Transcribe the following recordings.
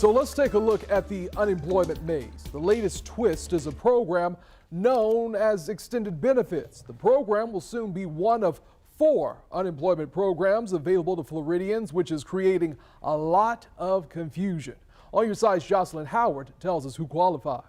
So let's take a look at the unemployment maze. The latest twist is a program known as extended benefits. The program will soon be one of 4 unemployment programs available to Floridians, which is creating a lot of confusion. On your side's Jocelyn Howard tells us who qualifies.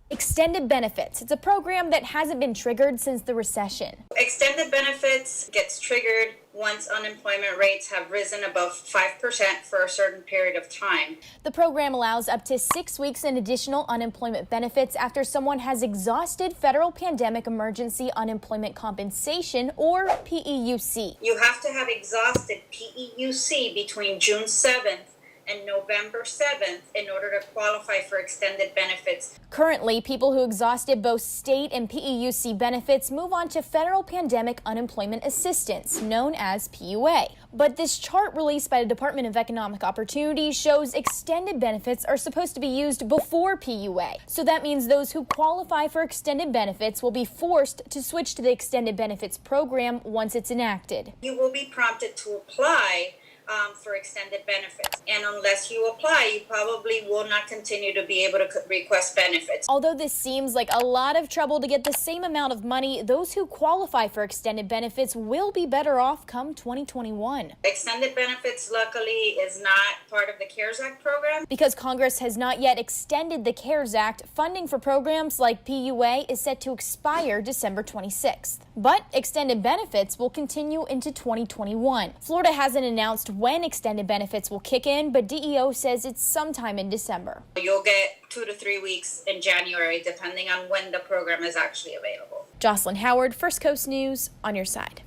Extended benefits. It's a program that hasn't been triggered since the recession. Extended benefits gets triggered once unemployment rates have risen above 5% for a certain period of time. The program allows up to 6 weeks in additional unemployment benefits after someone has exhausted federal pandemic emergency unemployment compensation, or PEUC. You have to have exhausted PEUC between June 7th and November 7th in order to qualify for extended benefits. Currently, people who exhausted both state and PEUC benefits move on to federal pandemic unemployment assistance, known as PUA. But this chart released by the Department of Economic Opportunity shows extended benefits are supposed to be used before PUA. So that means those who qualify for extended benefits will be forced to switch to the extended benefits program once it's enacted. You will be prompted to apply for extended benefits. And unless you apply, you probably will not continue to be able to request benefits. Although this seems like a lot of trouble to get the same amount of money, those who qualify for extended benefits will be better off come 2021. Extended benefits, luckily, is not part of the CARES Act program. Because Congress has not yet extended the CARES Act, funding for programs like PUA is set to expire December 26th. But extended benefits will continue into 2021. Florida hasn't announced when extended benefits will kick in, but DEO says it's sometime in December. You'll get 2 to 3 weeks in January, depending on when the program is actually available. Jocelyn Howard, First Coast News, on your side.